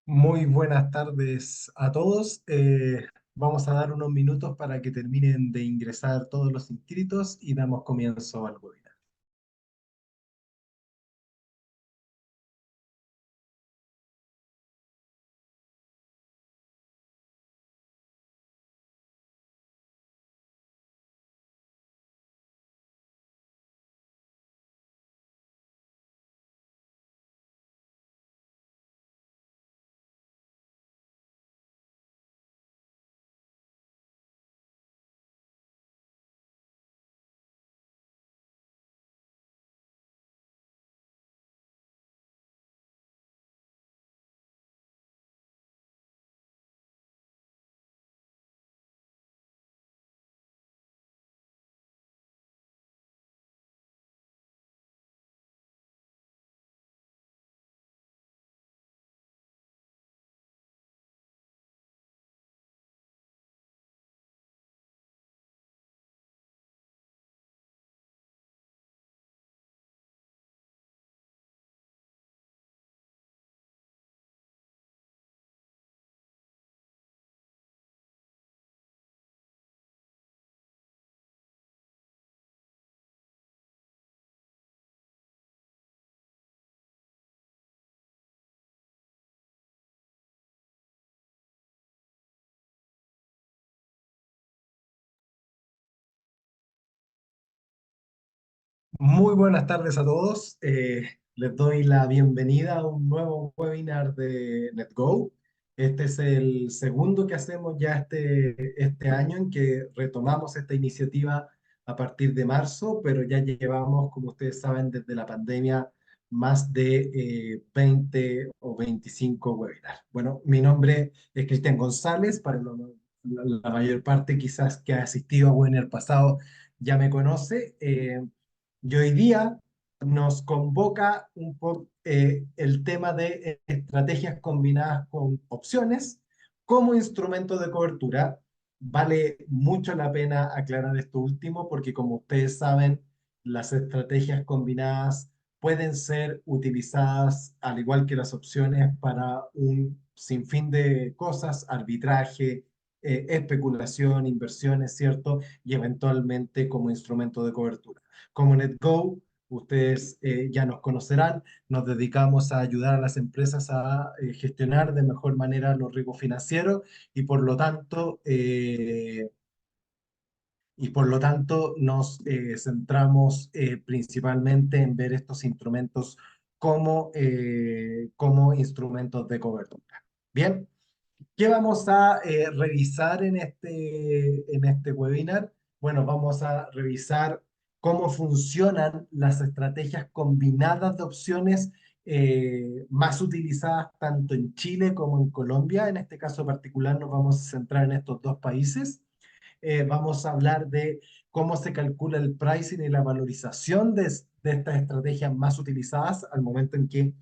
Muy buenas tardes a todos. Vamos a dar unos minutos para que terminen de ingresar todos los inscritos y damos comienzo al webinar. Muy buenas tardes a todos. Les doy la bienvenida a un nuevo webinar de NetGo. Este es el segundo que hacemos ya este año en que retomamos esta iniciativa a partir de marzo, pero ya llevamos, como ustedes saben, desde la pandemia más de 20 o 25 webinars. Bueno, mi nombre es Cristian González. La mayor parte quizás que ha asistido a webinar pasado ya me conoce. Y hoy día nos convoca el tema de estrategias combinadas con opciones como instrumento de cobertura. Vale mucho la pena aclarar esto último porque como ustedes saben, las estrategias combinadas pueden ser utilizadas al igual que las opciones para un sinfín de cosas, arbitraje, especulación, inversiones, ¿cierto? Y eventualmente como instrumento de cobertura. Como NetGo, ustedes ya nos conocerán, nos dedicamos a ayudar a las empresas a gestionar de mejor manera los riesgos financieros y por lo tanto nos centramos principalmente en ver estos instrumentos como instrumentos de cobertura. Bien. ¿Qué vamos a revisar en este webinar? Bueno, vamos a revisar cómo funcionan las estrategias combinadas de opciones más utilizadas tanto en Chile como en Colombia. En este caso particular nos vamos a centrar en estos dos países. Vamos a hablar de cómo se calcula el pricing y la valorización de estas estrategias más utilizadas al momento en que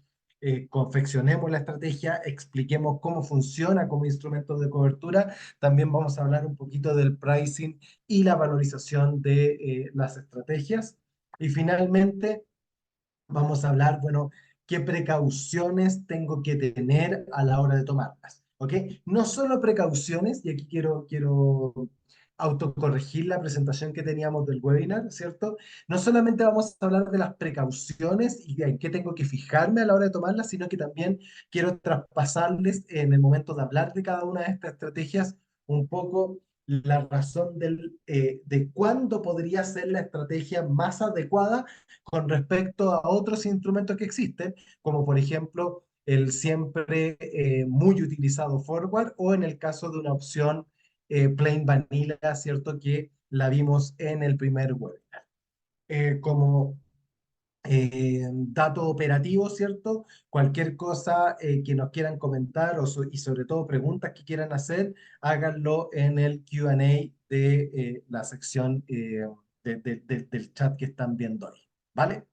confeccionemos la estrategia, expliquemos cómo funciona como instrumento de cobertura. También vamos a hablar un poquito del pricing y la valorización de las estrategias. Y finalmente vamos a hablar, bueno, qué precauciones tengo que tener a la hora de tomarlas. ¿Ok? No solo precauciones, y aquí quiero autocorregir la presentación que teníamos del webinar, ¿cierto? No solamente vamos a hablar de las precauciones y de en qué tengo que fijarme a la hora de tomarlas, sino que también quiero traspasarles en el momento de hablar de cada una de estas estrategias un poco la razón de cuándo podría ser la estrategia más adecuada con respecto a otros instrumentos que existen, como por ejemplo el siempre muy utilizado forward o en el caso de una opción plain vanilla, ¿cierto? Que la vimos en el primer webinar. Como dato operativo, ¿cierto? Cualquier cosa que nos quieran comentar y sobre todo preguntas que quieran hacer, háganlo en el Q&A de la sección del chat que están viendo ahí, ¿vale?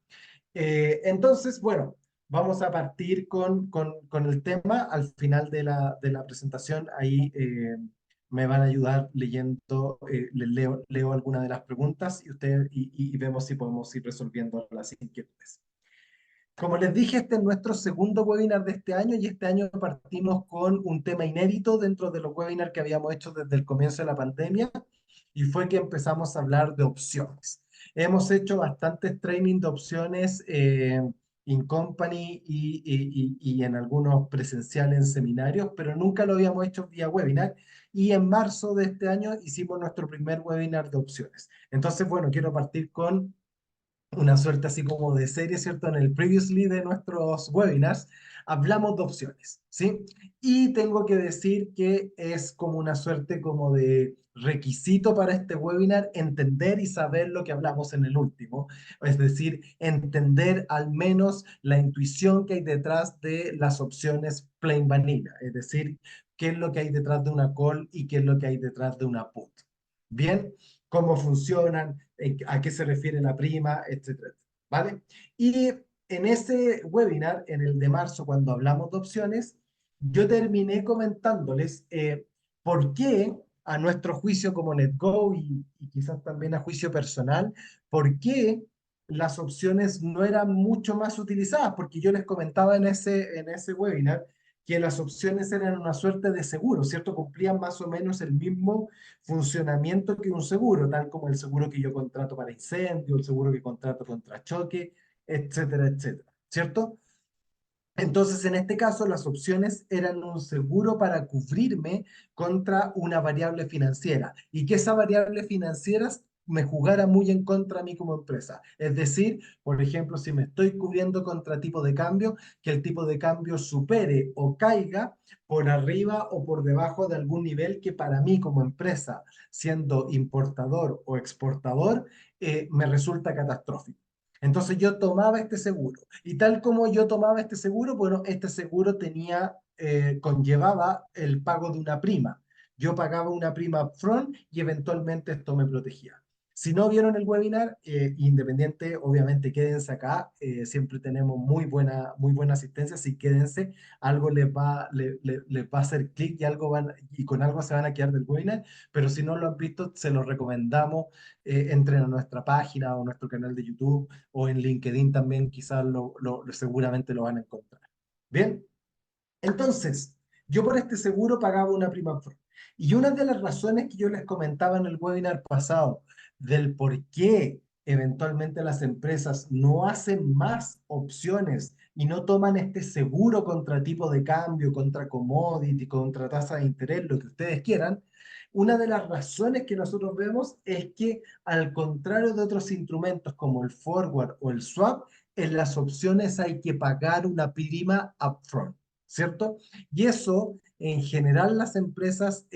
Entonces, bueno, vamos a partir con el tema. Al final de la presentación, ahí me van a ayudar leyendo, leo algunas de las preguntas y vemos si podemos ir resolviendo las inquietudes. Como les dije, este es nuestro segundo webinar de este año y este año partimos con un tema inédito dentro de los webinars que habíamos hecho desde el comienzo de la pandemia y fue que empezamos a hablar de opciones. Hemos hecho bastantes training de opciones in company y en algunos presenciales en seminarios, pero nunca lo habíamos hecho vía webinar y en marzo de este año hicimos nuestro primer webinar de opciones. Entonces, bueno, quiero partir con una suerte así como de serie, ¿cierto? En el previously de nuestros webinars hablamos de opciones, ¿sí? Y tengo que decir que es como una suerte como de requisito para este webinar entender y saber lo que hablamos en el último, es decir, entender al menos la intuición que hay detrás de las opciones plain vanilla, es decir, qué es lo que hay detrás de una call y qué es lo que hay detrás de una put. Bien, cómo funcionan, a qué se refiere la prima, etcétera, ¿vale? Y en ese webinar, en el de marzo, cuando hablamos de opciones, yo terminé comentándoles por qué, a nuestro juicio como NetGo y quizás también a juicio personal, por qué las opciones no eran mucho más utilizadas, porque yo les comentaba en ese webinar que las opciones eran una suerte de seguro, ¿cierto? Cumplían más o menos el mismo funcionamiento que un seguro, tal como el seguro que yo contrato para incendio, el seguro que contrato contra choque, etcétera, etcétera, ¿cierto? Entonces, en este caso, las opciones eran un seguro para cubrirme contra una variable financiera y que esa variable financiera me jugara muy en contra a mí como empresa. Es decir, por ejemplo, si me estoy cubriendo contra tipo de cambio, que el tipo de cambio supere o caiga por arriba o por debajo de algún nivel que para mí como empresa, siendo importador o exportador, me resulta catastrófico. Entonces yo tomaba este seguro. Y tal como yo tomaba este seguro, bueno, este seguro tenía, conllevaba el pago de una prima. Yo pagaba una prima upfront y eventualmente esto me protegía. Si no vieron el webinar, independiente, obviamente quédense acá. Siempre tenemos muy buena asistencia. Si quédense, algo les va a hacer clic y, y con algo se van a quedar del webinar. Pero si no lo han visto, se los recomendamos. Entren a nuestra página o nuestro canal de YouTube o en LinkedIn también quizás seguramente lo van a encontrar. Bien, entonces, yo por este seguro pagaba una prima upfront. Y una de las razones que yo les comentaba en el webinar pasado del por qué eventualmente las empresas no hacen más opciones y no toman este seguro contra tipo de cambio, contra commodity, contra tasa de interés, lo que ustedes quieran, una de las razones que nosotros vemos es que al contrario de otros instrumentos como el forward o el swap, en las opciones hay que pagar una prima upfront. ¿Cierto? Y eso, en general, las empresas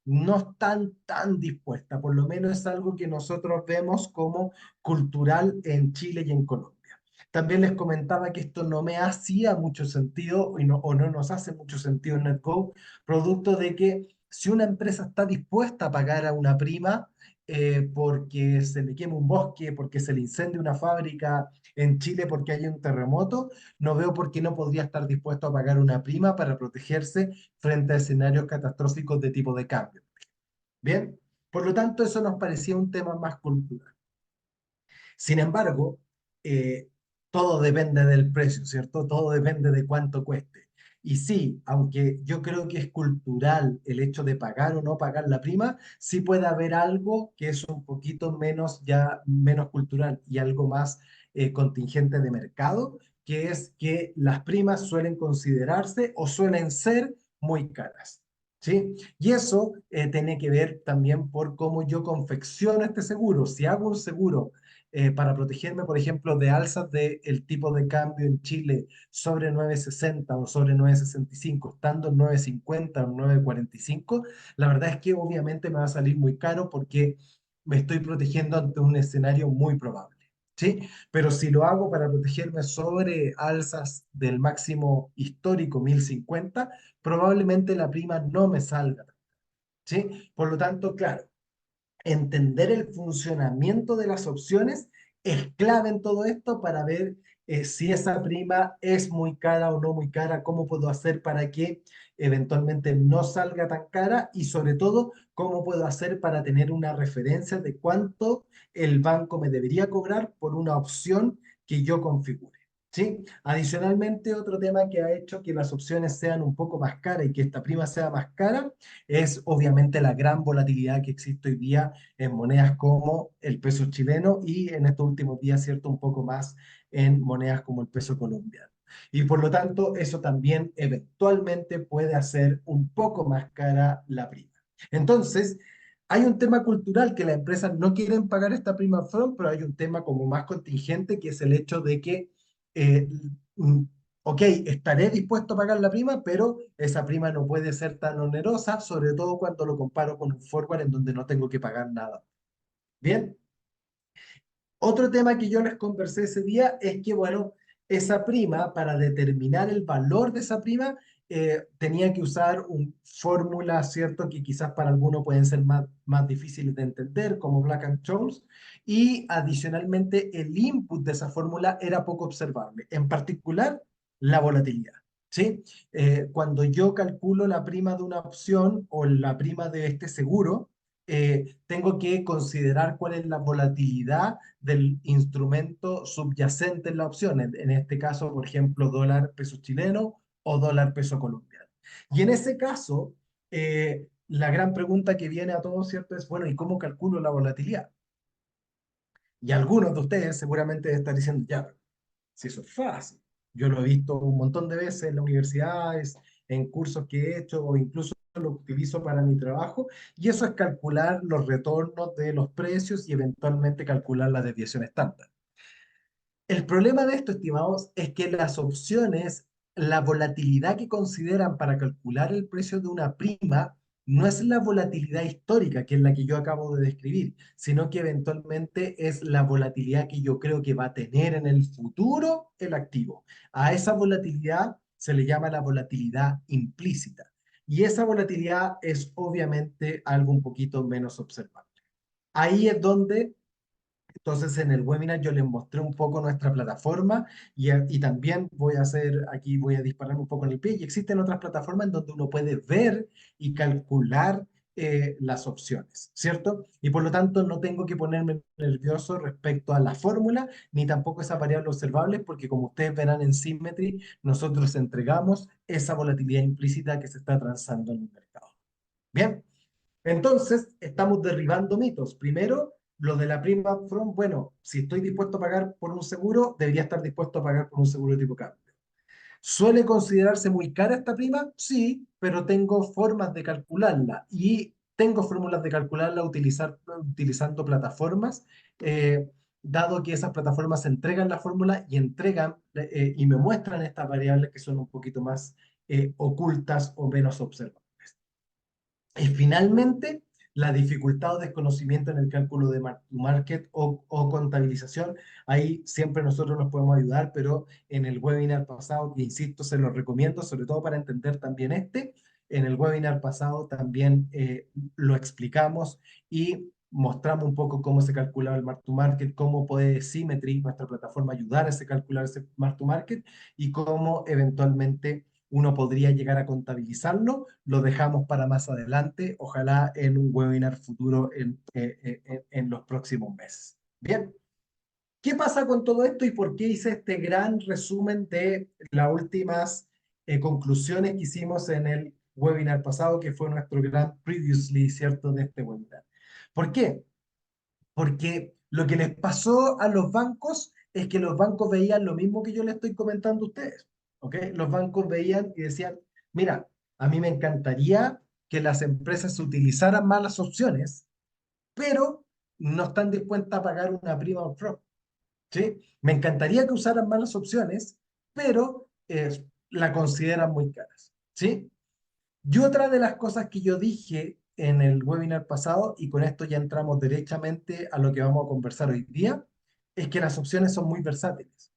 no están tan dispuestas, por lo menos es algo que nosotros vemos como cultural en Chile y en Colombia. También les comentaba que esto no me hacía mucho sentido o no nos hace mucho sentido en NetGo, producto de que si una empresa está dispuesta a pagar a una prima porque se le quema un bosque, porque se le incendia una fábrica en Chile, porque hay un terremoto, no veo por qué no podría estar dispuesto a pagar una prima para protegerse frente a escenarios catastróficos de tipo de cambio. Bien, por lo tanto, eso nos parecía un tema más cultural. Sin embargo, eh, todo depende del precio, ¿cierto? Todo depende de cuánto cueste. Y sí, aunque yo creo que es cultural el hecho de pagar o no pagar la prima, sí puede haber algo que es un poquito menos ya menos cultural y algo más contingente de mercado, que es que las primas suelen considerarse o suelen ser muy caras. ¿Sí? Y eso tiene que ver también por cómo yo confecciono este seguro. Si hago un seguro para protegerme, por ejemplo, de alzas del tipo de cambio en Chile sobre 9,60 o sobre 9,65, estando en 9,50 o 9,45, la verdad es que obviamente me va a salir muy caro porque me estoy protegiendo ante un escenario muy probable. ¿Sí? Pero si lo hago para protegerme sobre alzas del máximo histórico 1050, probablemente la prima no me salga. ¿Sí? Por lo tanto, claro, entender el funcionamiento de las opciones es clave en todo esto para ver si esa prima es muy cara o no muy cara, cómo puedo hacer para que eventualmente no salga tan cara y sobre todo cómo puedo hacer para tener una referencia de cuánto el banco me debería cobrar por una opción que yo configure. ¿sí? Adicionalmente, otro tema que ha hecho que las opciones sean un poco más caras y que esta prima sea más cara es obviamente la gran volatilidad que existe hoy día en monedas como el peso chileno y en estos últimos días, ¿cierto? Un poco más en monedas como el peso colombiano. Y por lo tanto, eso también eventualmente puede hacer un poco más cara la prima. Entonces, hay un tema cultural que las empresas no quieren pagar esta prima upfront, pero hay un tema como más contingente que es el hecho de que eh, mm, ok, estaré dispuesto a pagar la prima, pero esa prima no puede ser tan onerosa, sobre todo cuando lo comparo con un forward en donde no tengo que pagar nada. Bien, otro tema que yo les conversé ese día es que, bueno, esa prima, para determinar el valor de esa prima, tenía que usar una fórmula, ¿cierto? Que quizás para algunos pueden ser más difíciles de entender, como Black and Scholes, y adicionalmente el input de esa fórmula era poco observable, en particular la volatilidad. ¿Sí? Cuando yo calculo la prima de una opción o la prima de este seguro, tengo que considerar cuál es la volatilidad del instrumento subyacente en la opción, en este caso, por ejemplo, dólar peso chileno o dólar peso colombiano. Y en ese caso, la gran pregunta que viene a todos, ¿cierto? Es, bueno, ¿y cómo calculo la volatilidad? Y algunos de ustedes seguramente están diciendo, ya, si eso es fácil. Yo lo he visto un montón de veces en las universidades, en cursos que he hecho o incluso lo utilizo para mi trabajo, y eso es calcular los retornos de los precios y eventualmente calcular la desviación estándar. El problema de esto, estimados, es que las opciones, la volatilidad que consideran para calcular el precio de una prima, no es la volatilidad histórica, que es la que yo acabo de describir, sino que eventualmente es la volatilidad que yo creo que va a tener en el futuro el activo. A esa volatilidad se le llama la volatilidad implícita. Y esa volatilidad es obviamente algo un poquito menos observable. Ahí es donde entonces, en el webinar yo les mostré un poco nuestra plataforma y también voy a hacer, aquí voy a disparar un poco en el pie, y existen otras plataformas en donde uno puede ver y calcular las opciones, ¿cierto? Y por lo tanto no tengo que ponerme nervioso respecto a la fórmula, ni tampoco esas variables observables, porque como ustedes verán en Symmetry, nosotros entregamos esa volatilidad implícita que se está transando en el mercado. Bien. Entonces, estamos derribando mitos. Primero, lo de la prima upfront, bueno, si estoy dispuesto a pagar por un seguro, debería estar dispuesto a pagar por un seguro de tipo cambio. ¿Suele considerarse muy cara esta prima? Sí, pero tengo formas de calcularla y tengo fórmulas de calcularla utilizando plataformas, dado que esas plataformas entregan la fórmula y entregan y me muestran estas variables que son un poquito más ocultas o menos observadas. Y finalmente, la dificultad o desconocimiento en el cálculo de market o contabilización. Ahí siempre nosotros nos podemos ayudar, pero en el webinar pasado, que insisto, se los recomiendo, sobre todo para entender también en el webinar pasado también lo explicamos y mostramos un poco cómo se calculaba el mark to market, cómo puede Symmetry, nuestra plataforma, ayudar a calcular ese mark to market y cómo eventualmente uno podría llegar a contabilizarlo. Lo dejamos para más adelante, ojalá en un webinar futuro en los próximos meses. Bien, ¿qué pasa con todo esto y por qué hice este gran resumen de las últimas conclusiones que hicimos en el webinar pasado, que fue nuestro gran previously, ¿cierto?, de este webinar? ¿Por qué? Porque lo que les pasó a los bancos es que los bancos veían lo mismo que yo les estoy comentando a ustedes. ¿Ok? Los bancos veían y decían, mira, a mí me encantaría que las empresas utilizaran más las opciones, pero no están dispuestas a pagar una prima upfront. ¿Sí? Me encantaría que usaran más las opciones, pero la consideran muy caras. ¿Sí? Y otra de las cosas que yo dije en el webinar pasado, y con esto ya entramos derechamente a lo que vamos a conversar hoy día, es que las opciones son muy versátiles.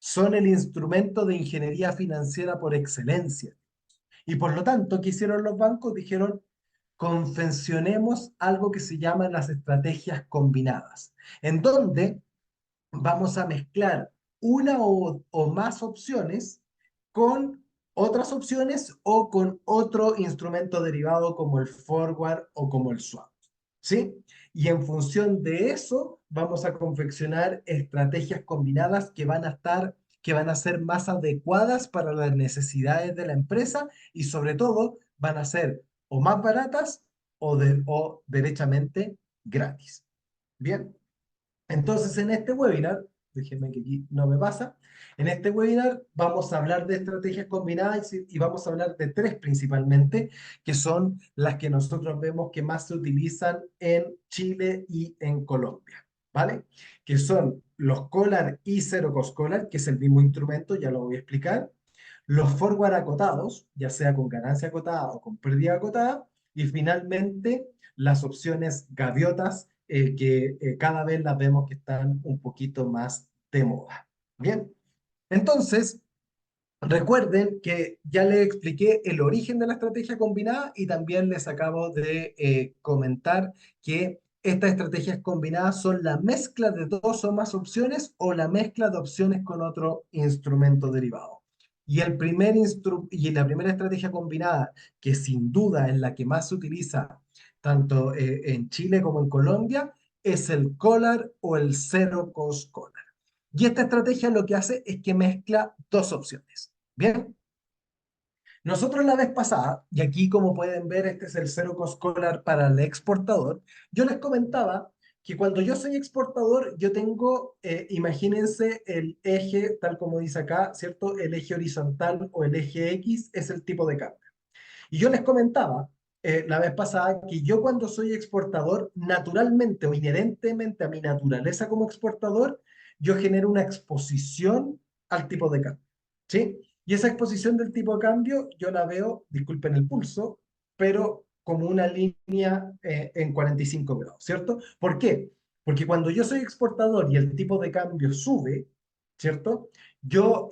Son el instrumento de ingeniería financiera por excelencia. Y por lo tanto, ¿qué hicieron los bancos? Dijeron, confeccionemos algo que se llama las estrategias combinadas, en donde vamos a mezclar una o más opciones con otras opciones o con otro instrumento derivado como el forward o como el swap. ¿Sí? Y en función de eso vamos a confeccionar estrategias combinadas que van a estar que van a ser más adecuadas para las necesidades de la empresa y sobre todo van a ser o más baratas o derechamente gratis. Bien, entonces en este webinar, déjenme que aquí no me pasa, en este webinar vamos a hablar de estrategias combinadas y vamos a hablar de tres principalmente, que son las que nosotros vemos que más se utilizan en Chile y en Colombia, ¿vale? Que son los collar y zero cost collar, que es el mismo instrumento, ya lo voy a explicar, los forward acotados, ya sea con ganancia acotada o con pérdida acotada, y finalmente las opciones gaviotas, que cada vez las vemos que están un poquito más de moda. Bien, entonces, recuerden que ya les expliqué el origen de la estrategia combinada y también les acabo de comentar que estas estrategias combinadas son la mezcla de dos o más opciones o la mezcla de opciones con otro instrumento derivado. Y la primera estrategia combinada, que sin duda es la que más se utiliza tanto en Chile como en Colombia, es el collar o el zero cost collar. Y esta estrategia lo que hace es que mezcla dos opciones. Bien, nosotros la vez pasada, y aquí como pueden ver, este es el Zero Cost Collar para el exportador, yo les comentaba que cuando yo soy exportador, yo tengo, imagínense el eje, tal como dice acá, ¿cierto? El eje horizontal o el eje X es el tipo de cambio. Y yo les comentaba la vez pasada que yo cuando soy exportador, naturalmente o inherentemente a mi naturaleza como exportador, yo genero una exposición al tipo de cambio. ¿Sí? Y esa exposición del tipo de cambio yo la veo, disculpen el pulso, pero como una línea en 45 grados, ¿cierto? ¿Por qué? Porque cuando yo soy exportador y el tipo de cambio sube, ¿cierto? Yo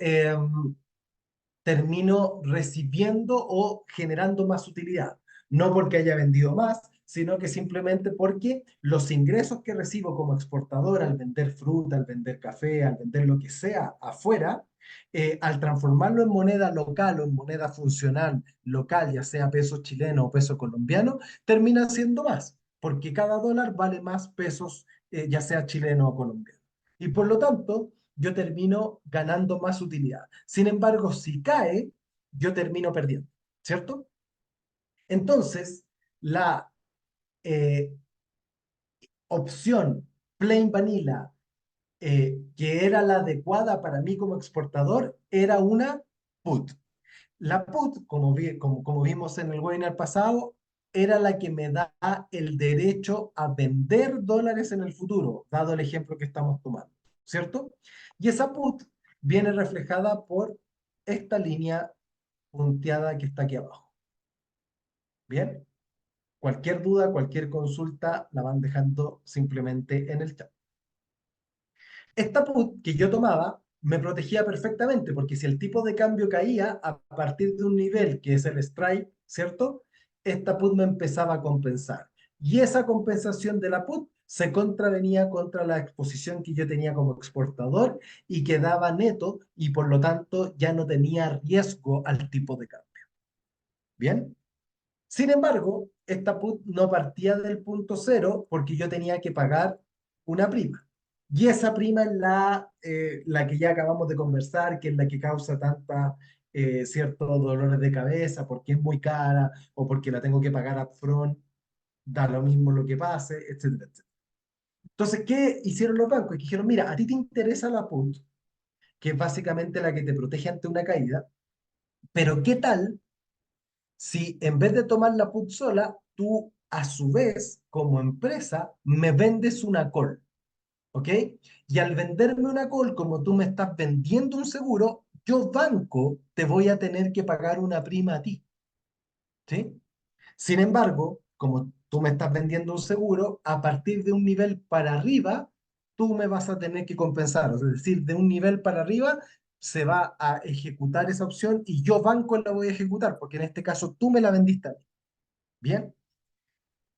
termino recibiendo o generando más utilidad. No porque haya vendido más, sino que simplemente porque los ingresos que recibo como exportador al vender fruta, al vender café, al vender lo que sea afuera, al transformarlo en moneda local o en moneda funcional local, ya sea peso chileno o peso colombiano, termina siendo más, porque cada dólar vale más pesos, ya sea chileno o colombiano. Y por lo tanto, yo termino ganando más utilidad. Sin embargo, si cae, yo termino perdiendo, ¿cierto? Entonces, la eh, opción plain vanilla, que era la adecuada para mí como exportador, era una put. La put, como vimos en el webinar pasado, era la que me da el derecho a vender dólares en el futuro, dado el ejemplo que estamos tomando, ¿cierto? Y esa put viene reflejada por esta línea punteada que está aquí abajo. Bien, cualquier duda, cualquier consulta la van dejando simplemente en el chat. Esta put que yo tomaba me protegía perfectamente, porque si el tipo de cambio caía a partir de un nivel que es el strike, ¿cierto? Esta put me empezaba a compensar. Y esa compensación de la put se contravenía contra la exposición que yo tenía como exportador y quedaba neto y por lo tanto ya no tenía riesgo al tipo de cambio. ¿Bien? Sin embargo, esta put no partía del punto cero porque yo tenía que pagar una prima. Y esa prima es la que ya acabamos de conversar, que es la que causa tanta, ciertos dolores de cabeza, porque es muy cara o porque la tengo que pagar upfront, da lo mismo lo que pase, etcétera, etcétera. Entonces, ¿qué hicieron los bancos? Que dijeron, mira, a ti te interesa la put, que es básicamente la que te protege ante una caída, pero ¿qué tal si en vez de tomar la put sola, tú a su vez, como empresa, me vendes una call? ¿Ok? Y al venderme una call, como tú me estás vendiendo un seguro, yo banco te voy a tener que pagar una prima a ti. ¿Sí? Sin embargo, como tú me estás vendiendo un seguro, a partir de un nivel para arriba, tú me vas a tener que compensar. Es decir, de un nivel para arriba se va a ejecutar esa opción y yo banco la voy a ejecutar, porque en este caso tú me la vendiste a mí. Bien.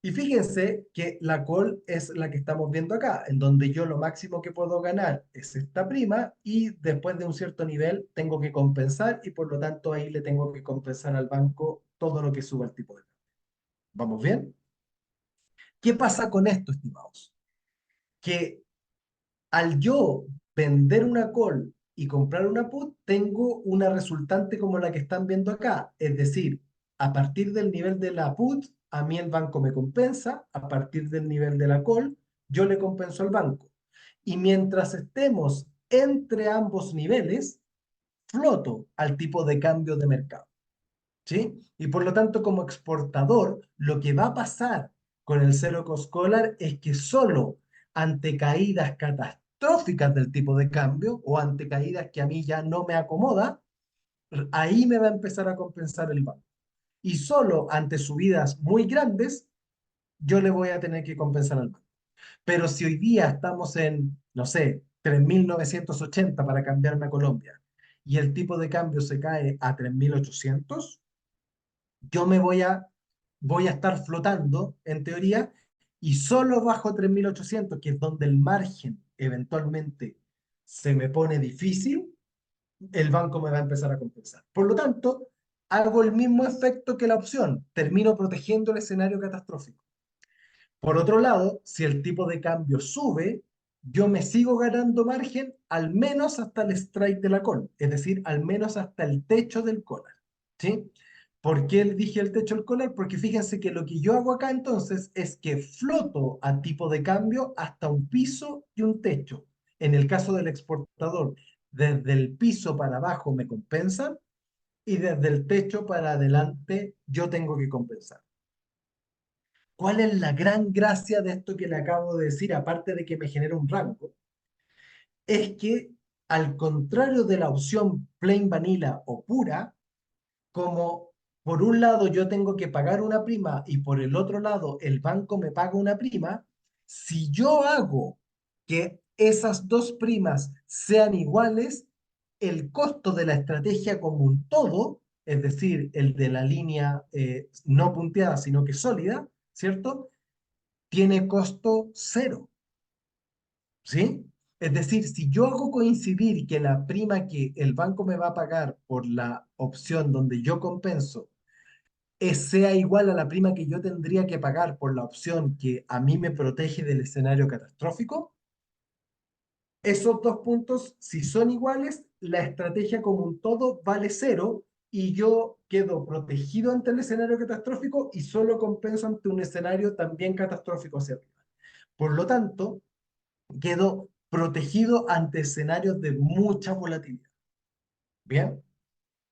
Y fíjense que la call es la que estamos viendo acá, en donde yo lo máximo que puedo ganar es esta prima y después de un cierto nivel tengo que compensar y por lo tanto ahí le tengo que compensar al banco todo lo que suba el tipo de cambio. ¿Vamos bien? ¿Qué pasa con esto, estimados? Que al yo vender una call y comprar una put, tengo una resultante como la que están viendo acá. Es decir, a partir del nivel de la put, a mí el banco me compensa, a partir del nivel de la call, yo le compenso al banco. Y mientras estemos entre ambos niveles, floto al tipo de cambio de mercado. ¿Sí? Y por lo tanto, como exportador, lo que va a pasar con el Zero Cost Collar es que solo ante caídas catastróficas del tipo de cambio o ante caídas que a mí ya no me acomoda, ahí me va a empezar a compensar el banco. Y solo ante subidas muy grandes, yo le voy a tener que compensar al banco. Pero si hoy día estamos en, no sé, 3.980 para cambiarme a Colombia y el tipo de cambio se cae a 3.800, yo voy a estar flotando, en teoría, y solo bajo 3.800, que es donde el margen eventualmente se me pone difícil, el banco me va a empezar a compensar. Por lo tanto, hago el mismo efecto que la opción, termino protegiendo el escenario catastrófico. Por otro lado, si el tipo de cambio sube, yo me sigo ganando margen al menos hasta el strike de la call, es decir, al menos hasta el techo del collar. ¿Sí? ¿Por qué dije el techo del collar? Porque fíjense que lo que yo hago acá entonces es que floto a tipo de cambio hasta un piso y un techo. En el caso del exportador, desde el piso para abajo me compensan y desde el techo para adelante yo tengo que compensar. ¿Cuál es la gran gracia de esto que le acabo de decir, aparte de que me genera un rango? Es que, al contrario de la opción plain vanilla o pura, como por un lado yo tengo que pagar una prima y por el otro lado el banco me paga una prima, si yo hago que esas dos primas sean iguales, el costo de la estrategia como un todo, es decir, el de la línea no punteada, sino que sólida, ¿cierto? Tiene costo cero, ¿sí? Es decir, si yo hago coincidir que la prima que el banco me va a pagar por la opción donde yo compenso sea igual a la prima que yo tendría que pagar por la opción que a mí me protege del escenario catastrófico, esos dos puntos, si son iguales, la estrategia como un todo vale cero y yo quedo protegido ante el escenario catastrófico y solo compenso ante un escenario también catastrófico hacia arriba. Por lo tanto, quedo protegido ante escenarios de mucha volatilidad. Bien,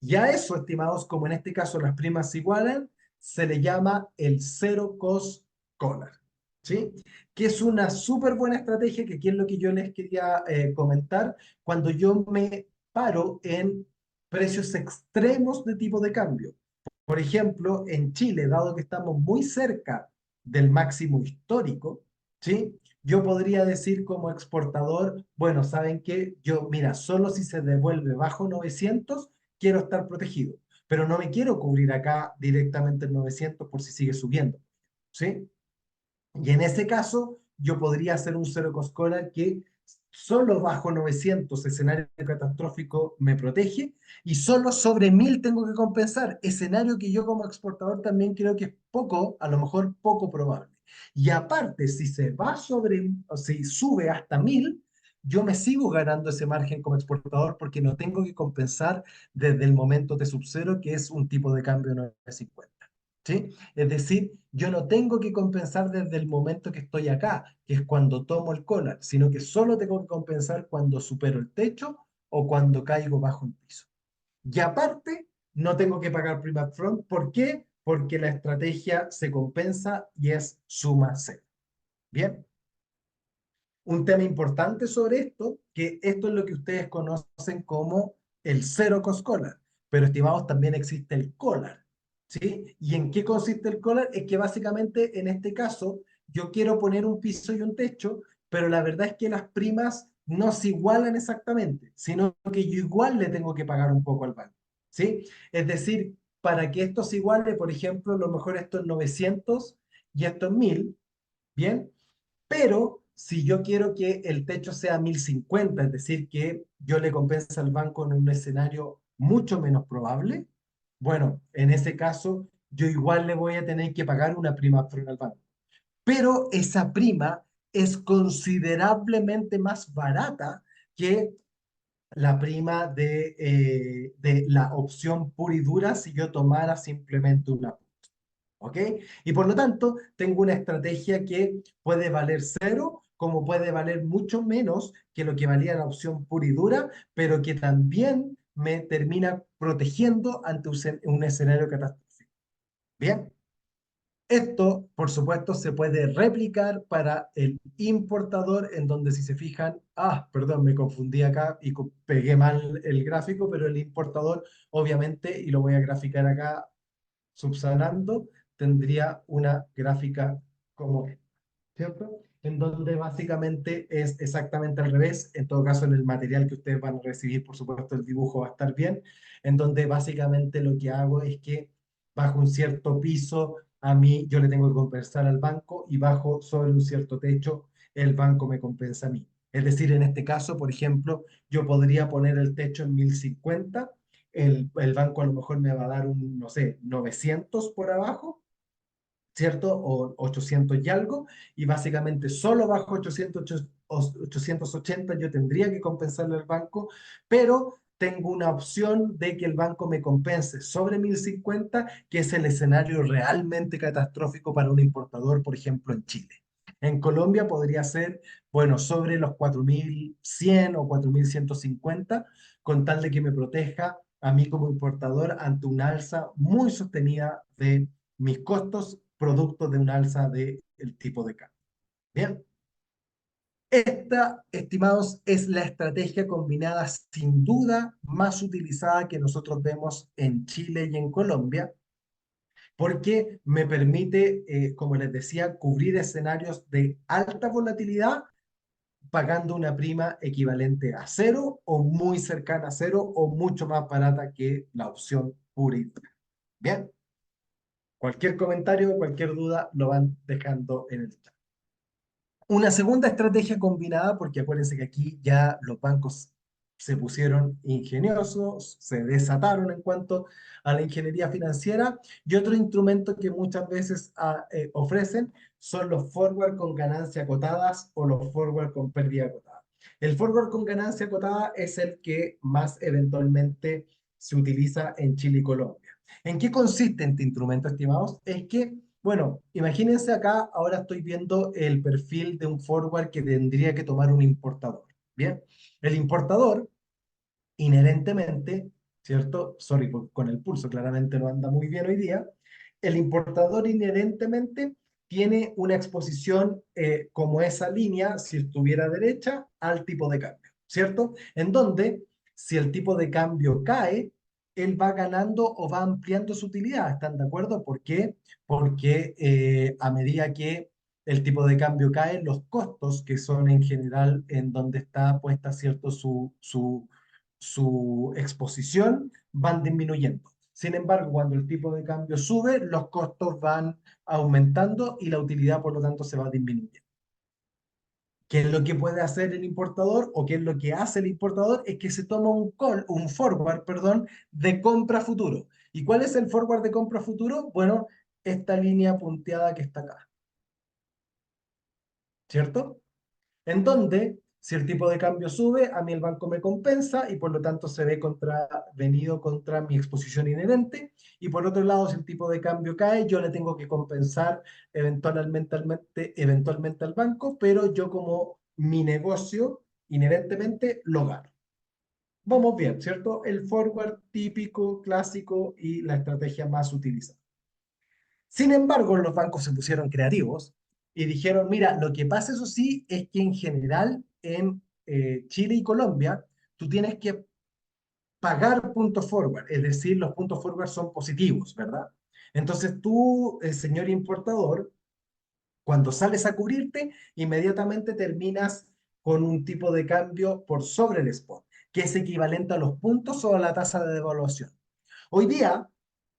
ya eso, estimados, como en este caso las primas se igualan, se le llama el zero cost collar, ¿sí? Que es una súper buena estrategia, que aquí es lo que yo les quería comentar, cuando yo me paro en precios extremos de tipo de cambio. Por ejemplo, en Chile, dado que estamos muy cerca del máximo histórico, ¿sí? Yo podría decir como exportador, bueno, ¿saben qué? Yo, mira, solo si se devuelve bajo 900, quiero estar protegido, pero no me quiero cubrir acá directamente el 900 por si sigue subiendo, ¿sí? Y en ese caso, yo podría hacer un cero cost collar que solo bajo 900 escenario catastrófico me protege y solo sobre 1.000 tengo que compensar, escenario que yo como exportador también creo que es poco, a lo mejor poco probable. Y aparte, si se va sobre, o si sube hasta 1.000, yo me sigo ganando ese margen como exportador porque no tengo que compensar desde el momento de sub-cero, que es un tipo de cambio 950. ¿Sí? Es decir, yo no tengo que compensar desde el momento que estoy acá, que es cuando tomo el collar, sino que solo tengo que compensar cuando supero el techo o cuando caigo bajo el piso. Y aparte, no tengo que pagar prima upfront. ¿Por qué? Porque la estrategia se compensa y es suma cero. Bien, un tema importante sobre esto, que esto es lo que ustedes conocen como el cero cost collar, pero estimados, también existe el collar, ¿sí? ¿Y en qué consiste el collar? Es que básicamente en este caso yo quiero poner un piso y un techo, pero la verdad es que las primas no se igualan exactamente, sino que yo igual le tengo que pagar un poco al banco, ¿sí? Es decir, para que esto se iguale, por ejemplo, a lo mejor esto es 900 y esto es 1.000, ¿bien? Pero si yo quiero que el techo sea 1.050, es decir, que yo le compense al banco en un escenario mucho menos probable, bueno, en ese caso yo igual le voy a tener que pagar una prima upfront al banco. Pero esa prima es considerablemente más barata que la prima de la opción pura y dura si yo tomara simplemente una. ¿Ok? Y por lo tanto, tengo una estrategia que puede valer cero, como puede valer mucho menos que lo que valía la opción pura y dura, pero que también me termina protegiendo ante un escenario catastrófico. Bien, esto, por supuesto, se puede replicar para el importador, en donde si se fijan, perdón, me confundí acá y pegué mal el gráfico, pero el importador, obviamente, y lo voy a graficar acá subsanando, tendría una gráfica como esta, ¿cierto? En donde básicamente es exactamente al revés. En todo caso, en el material que ustedes van a recibir, por supuesto, el dibujo va a estar bien, en donde básicamente lo que hago es que bajo un cierto piso, a mí yo le tengo que compensar al banco y bajo sobre un cierto techo, el banco me compensa a mí. Es decir, en este caso, por ejemplo, yo podría poner el techo en 1050, el banco a lo mejor me va a dar un, no sé, 900 por abajo, ¿cierto? O 800 y algo, y básicamente solo bajo 880 yo tendría que compensarle al banco, pero tengo una opción de que el banco me compense sobre 1050, que es el escenario realmente catastrófico para un importador, por ejemplo, en Chile. En Colombia podría ser, bueno, sobre los 4100 o 4150, con tal de que me proteja a mí como importador ante una alza muy sostenida de mis costos producto de un alza del tipo de cambio. Bien, esta, estimados, es la estrategia combinada sin duda más utilizada que nosotros vemos en Chile y en Colombia, porque me permite, como les decía, cubrir escenarios de alta volatilidad pagando una prima equivalente a cero o muy cercana a cero o mucho más barata que la opción pura y dura. Bien, cualquier comentario, cualquier duda lo van dejando en el chat. Una segunda estrategia combinada, porque acuérdense que aquí ya los bancos se pusieron ingeniosos, se desataron en cuanto a la ingeniería financiera, y otro instrumento que muchas veces ofrecen son los forward con ganancia acotadas o los forward con pérdida acotada. El forward con ganancia acotada es el que más eventualmente se utiliza en Chile y Colombia. ¿En qué consiste este instrumento, estimados? Es que bueno, imagínense acá, ahora estoy viendo el perfil de un forward que tendría que tomar un importador. Bien, el importador inherentemente, ¿cierto? Sorry, con el pulso claramente no anda muy bien hoy día. El importador inherentemente tiene una exposición como esa línea, si estuviera derecha, al tipo de cambio, ¿cierto? En donde, si el tipo de cambio cae, él va ganando o va ampliando su utilidad. ¿Están de acuerdo? ¿Por qué? Porque a medida que el tipo de cambio cae, los costos, que son en general en donde está puesta, ¿cierto? Su exposición, van disminuyendo. Sin embargo, cuando el tipo de cambio sube, los costos van aumentando y la utilidad, por lo tanto, se va disminuyendo. ¿Qué es lo que puede hacer el importador o qué es lo que hace el importador? Es que se toma un forward, perdón, de compra futuro. ¿Y cuál es el forward de compra futuro? Bueno, esta línea punteada que está acá, ¿cierto? En donde, si el tipo de cambio sube, a mí el banco me compensa y por lo tanto se ve contravenido contra mi exposición inherente. Y por otro lado, si el tipo de cambio cae, yo le tengo que compensar eventualmente al banco, pero yo como mi negocio inherentemente lo gano. Vamos bien, ¿cierto? El forward típico, clásico y la estrategia más utilizada. Sin embargo, los bancos se pusieron creativos y dijeron, mira, lo que pasa eso sí es que en general en Chile y Colombia tú tienes que pagar puntos forward, es decir, los puntos forward son positivos, ¿verdad? Entonces tú, señor importador, cuando sales a cubrirte, inmediatamente terminas con un tipo de cambio por sobre el spot, que es equivalente a los puntos o a la tasa de devaluación. Hoy día,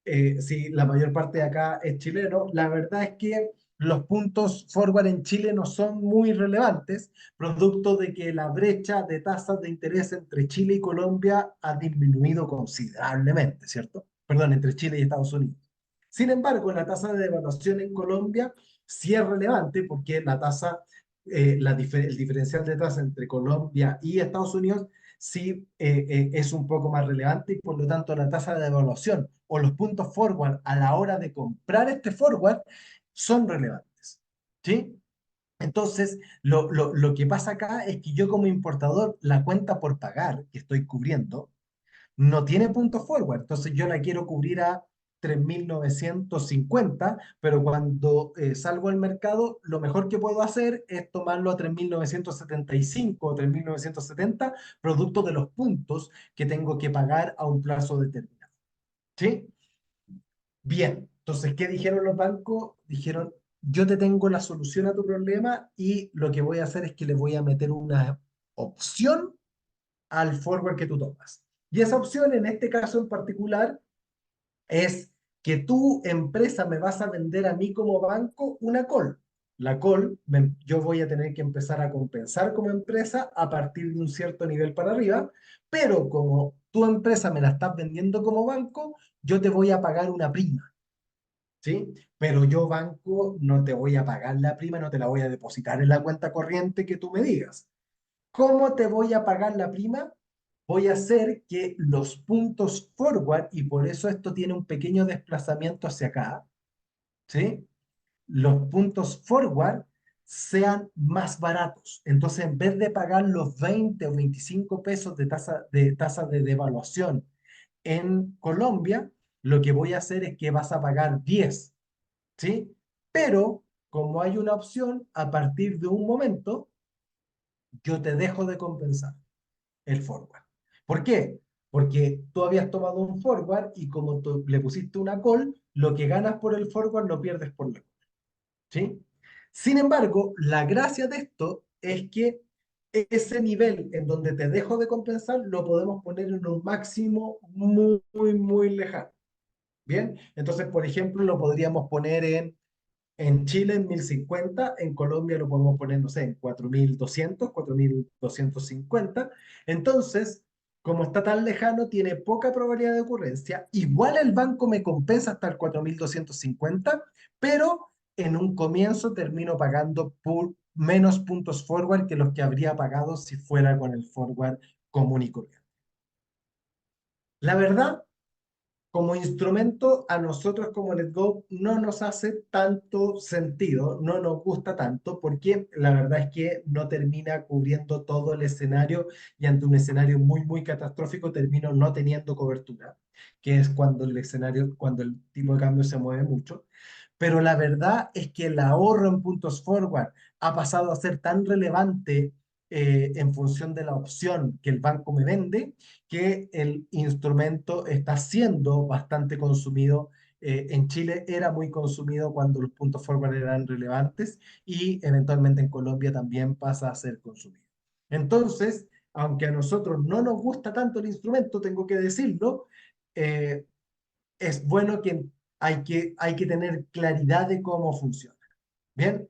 si la mayor parte de acá es chileno, la verdad es que los puntos forward en Chile no son muy relevantes, producto de que la brecha de tasas de interés entre Chile y Colombia ha disminuido considerablemente, ¿cierto? Perdón, entre Chile y Estados Unidos. Sin embargo, la tasa de devaluación en Colombia sí es relevante porque la tasa, el diferencial de tasa entre Colombia y Estados Unidos sí es un poco más relevante y por lo tanto la tasa de devaluación o los puntos forward a la hora de comprar este forward son relevantes. ¿Sí? Entonces, lo que pasa acá es que yo como importador, la cuenta por pagar que estoy cubriendo, no tiene punto forward, entonces yo la quiero cubrir a 3.950, pero cuando salgo al mercado, lo mejor que puedo hacer es tomarlo a 3.975 o 3.970, producto de los puntos que tengo que pagar a un plazo determinado. ¿Sí? Bien, entonces, ¿qué dijeron los bancos? Dijeron, yo te tengo la solución a tu problema y lo que voy a hacer es que le voy a meter una opción al forward que tú tomas. Y esa opción, en este caso en particular, es que tu empresa me vas a vender a mí como banco una call. La call, yo voy a tener que empezar a compensar como empresa a partir de un cierto nivel para arriba, pero como tu empresa me la estás vendiendo como banco, yo te voy a pagar una prima, ¿sí? Pero yo banco no te voy a pagar la prima, no te la voy a depositar en la cuenta corriente que tú me digas. ¿Cómo te voy a pagar la prima? Voy a hacer que los puntos forward, y por eso esto tiene un pequeño desplazamiento hacia acá, ¿sí? Los puntos forward sean más baratos. Entonces, en vez de pagar los 20 o 25 pesos de tasa de devaluación en Colombia, lo que voy a hacer es que vas a pagar 10, ¿sí? Pero, como hay una opción, a partir de un momento, yo te dejo de compensar el forward. ¿Por qué? Porque tú habías tomado un forward y como tú le pusiste una call, lo que ganas por el forward lo pierdes por la call. ¿Sí? Sin embargo, la gracia de esto es que ese nivel en donde te dejo de compensar lo podemos poner en un máximo muy, muy, muy lejano. Bien, entonces, por ejemplo, lo podríamos poner en Chile en 1.050, en Colombia lo podemos poner, no sé, en 4.200, 4.250. Entonces, como está tan lejano, tiene poca probabilidad de ocurrencia. Igual el banco me compensa hasta el 4.250, pero en un comienzo termino pagando por menos puntos forward que los que habría pagado si fuera con el forward común y corriente. La verdad, como instrumento, a nosotros como Let's Go no nos hace tanto sentido, no nos gusta tanto, porque la verdad es que no termina cubriendo todo el escenario y ante un escenario muy, muy catastrófico termino no teniendo cobertura, que es cuando el escenario, cuando el tipo de cambio se mueve mucho. Pero la verdad es que el ahorro en puntos forward ha pasado a ser tan relevante en función de la opción que el banco me vende, que el instrumento está siendo bastante consumido. En Chile era muy consumido cuando los puntos forward eran relevantes y eventualmente en Colombia también pasa a ser consumido. Entonces, aunque a nosotros no nos gusta tanto el instrumento, tengo que decirlo, eh, es bueno que hay que tener claridad de cómo funciona. Bien,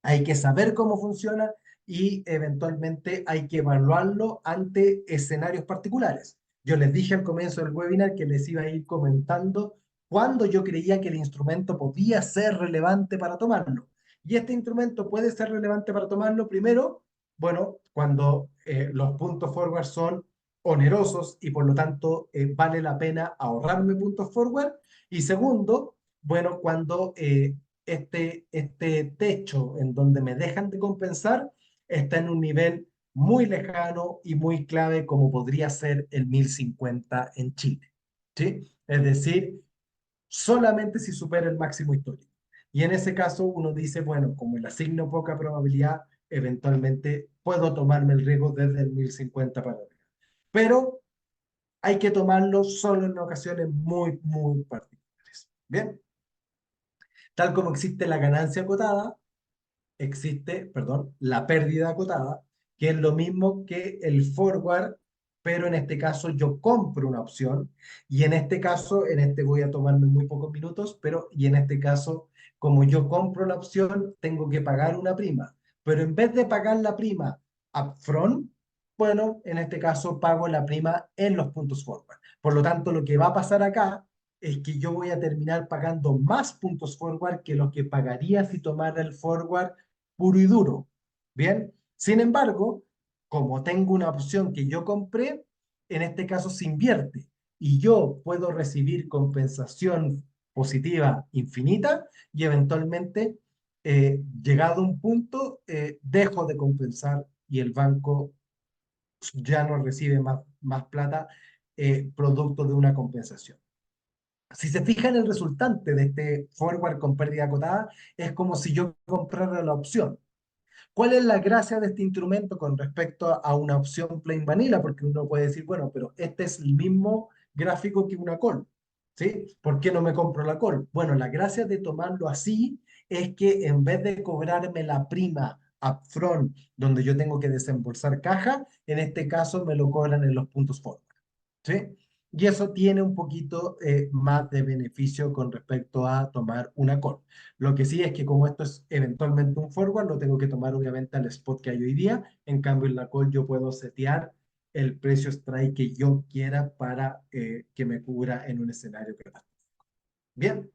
hay que saber cómo funciona y eventualmente hay que evaluarlo ante escenarios particulares. Yo les dije al comienzo del webinar que les iba a ir comentando cuándo yo creía que el instrumento podía ser relevante para tomarlo. Y este instrumento puede ser relevante para tomarlo primero, bueno, cuando los puntos forward son onerosos y por lo tanto vale la pena ahorrarme puntos forward. Y segundo, bueno, cuando este techo en donde me dejan de compensar está en un nivel muy lejano y muy clave como podría ser el 1.050 en Chile. ¿Sí? Es decir, solamente si supera el máximo histórico. Y en ese caso uno dice, bueno, como le asigno poca probabilidad, eventualmente puedo tomarme el riesgo desde el 1.050 para arriba. Pero hay que tomarlo solo en ocasiones muy, muy particulares. Bien, tal como existe la ganancia acotada, existe, perdón, la pérdida acotada, que es lo mismo que el forward, pero en este caso yo compro una opción y en este caso, en este voy a tomarme muy pocos minutos, pero y en este caso, como yo compro la opción, tengo que pagar una prima, pero en vez de pagar la prima upfront, bueno, en este caso pago la prima en los puntos forward. Por lo tanto, lo que va a pasar acá es que yo voy a terminar pagando más puntos forward que los que pagaría si tomara el forward puro y duro. Bien, sin embargo, como tengo una opción que yo compré, en este caso se invierte y yo puedo recibir compensación positiva infinita y eventualmente, llegado a un punto, dejo de compensar y el banco ya no recibe más plata, producto de una compensación. Si se fija en el resultante de este forward con pérdida acotada, es como si yo comprara la opción. ¿Cuál es la gracia de este instrumento con respecto a una opción plain vanilla? Porque uno puede decir, bueno, pero este es el mismo gráfico que una call, ¿sí? ¿Por qué no me compro la call? Bueno, la gracia de tomarlo así es que en vez de cobrarme la prima upfront, donde yo tengo que desembolsar caja, en este caso me lo cobran en los puntos forward, ¿sí? Y eso tiene un poquito, más de beneficio con respecto a tomar una call. Lo que sí es que como esto es eventualmente un forward, lo tengo que tomar obviamente al spot que hay hoy día. En cambio, en la call yo puedo setear el precio strike que yo quiera para, que me cubra en un escenario catastrófico. Bien,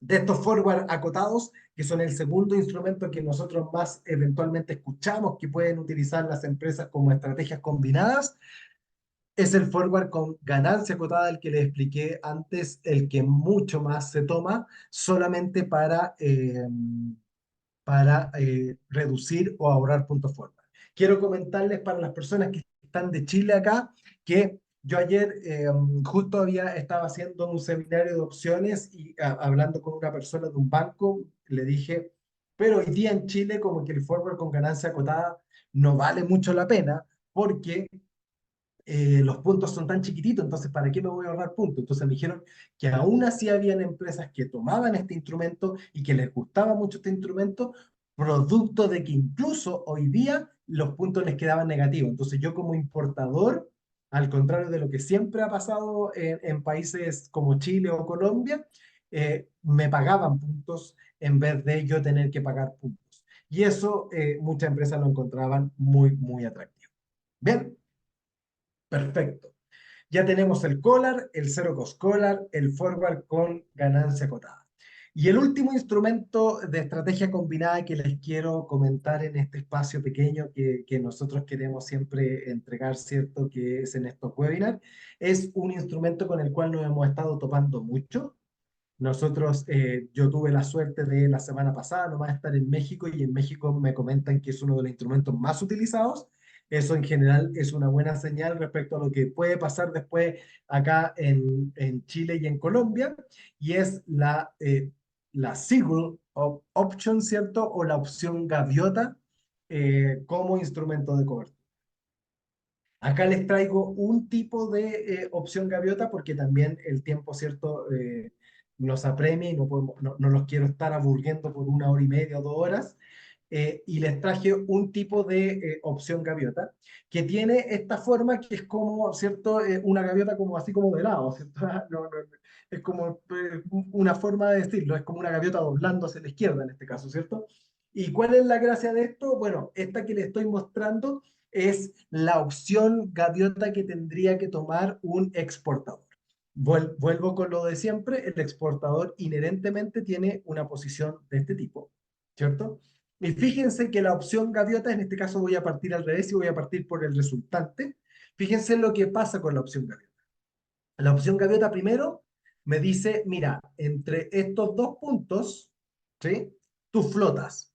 de estos forward acotados, que son el segundo instrumento que nosotros más eventualmente escuchamos que pueden utilizar las empresas como estrategias combinadas, es el forward con ganancia acotada, el que les expliqué antes, el que mucho más se toma solamente para reducir o ahorrar puntos forward. Quiero comentarles para las personas que están de Chile acá, que yo ayer, justo estaba haciendo un seminario de opciones y hablando con una persona de un banco, le dije, pero hoy día en Chile como que el forward con ganancia acotada no vale mucho la pena porque, los puntos son tan chiquititos, entonces ¿para qué me voy a ahorrar puntos? Entonces me dijeron que aún así habían empresas que tomaban este instrumento y que les gustaba mucho este instrumento, producto de que incluso hoy día los puntos les quedaban negativos. Entonces yo como importador, al contrario de lo que siempre ha pasado en países como Chile o Colombia, me pagaban puntos en vez de yo tener que pagar puntos. Y eso, muchas empresas lo encontraban muy, muy atractivo. Bien, perfecto. Ya tenemos el collar, el zero cost collar, el forward con ganancia acotada. Y el último instrumento de estrategia combinada que les quiero comentar en este espacio pequeño que nosotros queremos siempre entregar, ¿cierto? Que es en estos webinars, es un instrumento con el cual nos hemos estado topando mucho. Nosotros, yo tuve la suerte de la semana pasada nomás estar en México y en México me comentan que es uno de los instrumentos más utilizados. Eso en general es una buena señal respecto a lo que puede pasar después acá en Chile y en Colombia. Y es la Single Option, ¿cierto? O la opción gaviota, como instrumento de cobertura. Acá les traigo un tipo de, opción gaviota porque también el tiempo, ¿cierto? Nos apremia y no los quiero estar aburriendo por 1 hora y media o 2 horas. Y les traje un tipo de, opción gaviota que tiene esta forma que es como, ¿cierto? Una gaviota como así como de lado, ¿cierto? Es como, una forma de decirlo, es como una gaviota doblándose a la izquierda en este caso, ¿cierto? ¿Y cuál es la gracia de esto? Bueno, esta que les estoy mostrando es la opción gaviota que tendría que tomar un exportador. Vuelvo con lo de siempre, el exportador inherentemente tiene una posición de este tipo, ¿cierto? Y fíjense que la opción gaviota, en este caso voy a partir al revés y voy a partir por el resultante. Fíjense lo que pasa con la opción gaviota. La opción gaviota primero me dice, mira, entre estos dos puntos, ¿sí? Tú flotas,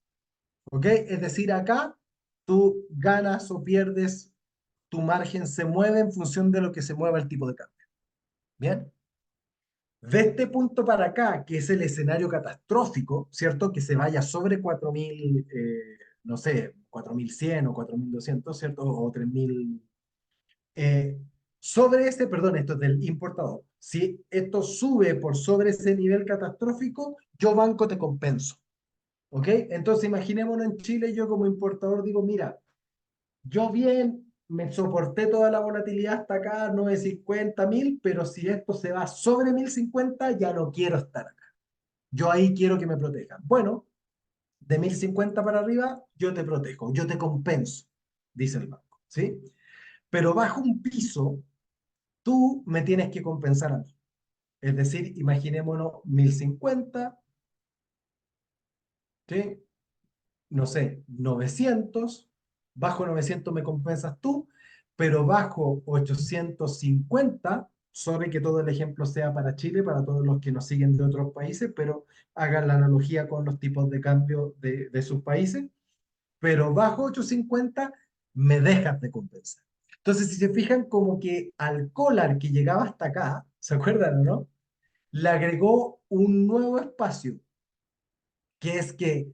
¿ok? Es decir, acá tú ganas o pierdes, tu margen se mueve en función de lo que se mueva el tipo de cambio. ¿Bien? De este punto para acá, que es el escenario catastrófico, ¿cierto? Que se vaya sobre 4.000, no sé, 4.100 o 4.200, ¿cierto? O 3.000. eh, Sobre ese, perdón, esto es del importador. Si esto sube por sobre ese nivel catastrófico, yo banco te compenso. ¿Ok? Entonces imaginémonos en Chile, yo como importador digo, mira, yo bien, me soporté toda la volatilidad hasta acá, 950.000, pero si esto se va sobre 1.050, ya no quiero estar acá. Yo ahí quiero que me protejan. Bueno, de 1.050 para arriba, yo te protejo, yo te compenso, dice el banco, ¿sí? Pero bajo un piso, tú me tienes que compensar a mí. Es decir, imaginémonos 1.050, ¿sí? No sé, 900. bajo 900 me compensas tú, pero bajo 850, sorry que todo el ejemplo sea para Chile, para todos los que nos siguen de otros países, pero hagan la analogía con los tipos de cambio de sus países, pero bajo 850 me dejas de compensar. Entonces, si se fijan, como que al collar que llegaba hasta acá, ¿se acuerdan o no? Le agregó un nuevo espacio, que es que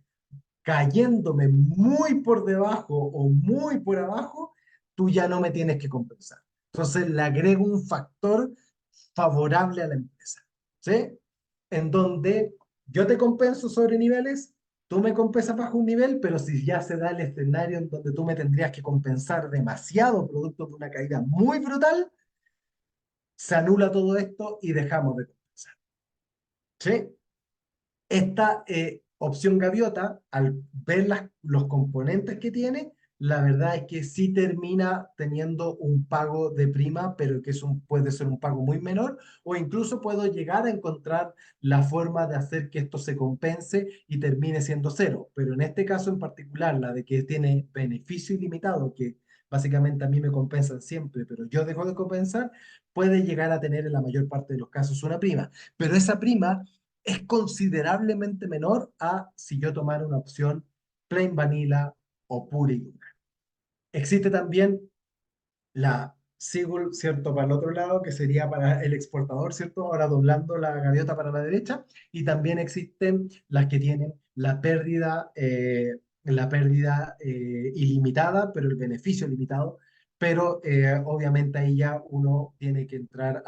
cayéndome muy por debajo o muy por abajo, tú ya no me tienes que compensar. Entonces le agrego un factor favorable a la empresa, ¿sí? En donde yo te compenso sobre niveles, tú me compensas bajo un nivel, pero si ya se da el escenario en donde tú me tendrías que compensar demasiado producto de una caída muy brutal, se anula todo esto y dejamos de compensar, ¿sí? Esta opción gaviota, al ver los componentes que tiene, la verdad es que sí termina teniendo un pago de prima, pero que puede ser un pago muy menor, o incluso puedo llegar a encontrar la forma de hacer que esto se compense y termine siendo cero. Pero en este caso en particular, la de que tiene beneficio ilimitado, que básicamente a mí me compensan siempre, pero yo dejo de compensar, puede llegar a tener en la mayor parte de los casos una prima. Pero esa prima es considerablemente menor a si yo tomara una opción plain vanilla o pura y dura. Existe también la Seagull, ¿cierto? Para el otro lado, que sería para el exportador, ¿cierto? Ahora doblando la gaviota para la derecha. Y también existen las que tienen la pérdida ilimitada, pero el beneficio limitado. Pero obviamente ahí ya uno tiene que entrar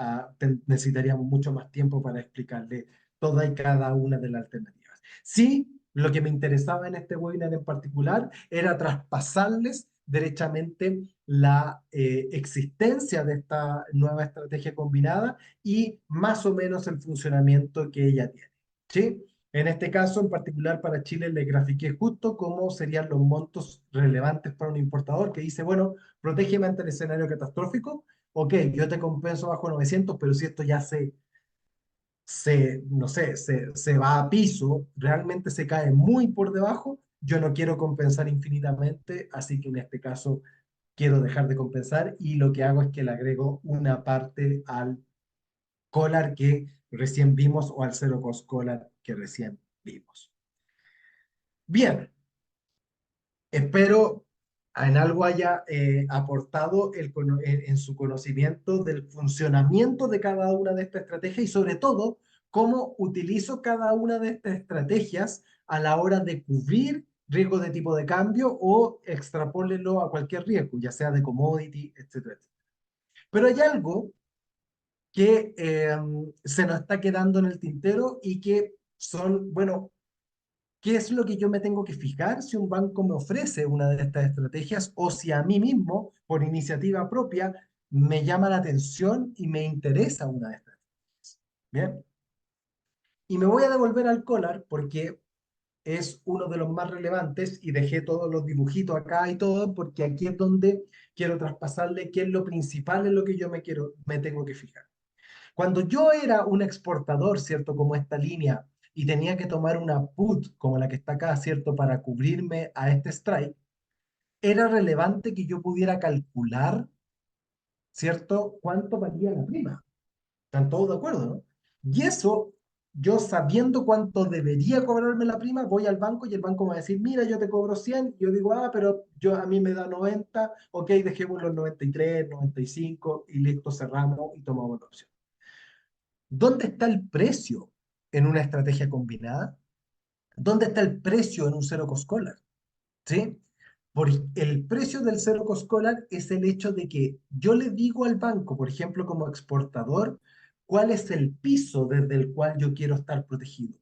necesitaríamos mucho más tiempo para explicarle toda y cada una de las alternativas. Sí, lo que me interesaba en este webinar en particular era traspasarles derechamente la existencia de esta nueva estrategia combinada y más o menos el funcionamiento que ella tiene. ¿Sí? En este caso, en particular para Chile, le grafiqué justo cómo serían los montos relevantes para un importador que dice, bueno, protégeme ante el escenario catastrófico, ok, yo te compenso bajo 900, pero si esto ya no sé, se va a piso, realmente se cae muy por debajo, yo no quiero compensar infinitamente, así que en este caso quiero dejar de compensar y lo que hago es que le agrego una parte al collar que recién vimos o al zero cost collar que recién vimos. Bien, espero en algo haya aportado en su conocimiento del funcionamiento de cada una de estas estrategias y sobre todo cómo utilizo cada una de estas estrategias a la hora de cubrir riesgo de tipo de cambio o extrapólenlo a cualquier riesgo, ya sea de commodity, etcétera. Pero hay algo que se nos está quedando en el tintero y que son, bueno, ¿qué es lo que yo me tengo que fijar si un banco me ofrece una de estas estrategias o si a mí mismo, por iniciativa propia, me llama la atención y me interesa una de estas estrategias? Bien, y me voy a devolver al collar porque es uno de los más relevantes y dejé todos los dibujitos acá y todo porque aquí es donde quiero traspasarle qué es lo principal en lo que yo me tengo que fijar. Cuando yo era un exportador, ¿cierto? Como esta línea, y tenía que tomar una put como la que está acá, ¿cierto? Para cubrirme a este strike, era relevante que yo pudiera calcular, ¿cierto? ¿Cuánto valía la prima? ¿Están todos de acuerdo, no? Y eso, yo sabiendo cuánto debería cobrarme la prima, voy al banco y el banco me va a decir, mira, yo te cobro 100. Yo digo, pero a mí me da 90, ok, dejemos los 93, 95 y listo, cerramos y tomamos la opción. ¿Dónde está el precio en una estrategia combinada? ¿Dónde está el precio en un zero cost collar? ¿Sí? Porque el precio del zero cost collar es el hecho de que yo le digo al banco, por ejemplo, como exportador, cuál es el piso desde el cual yo quiero estar protegido.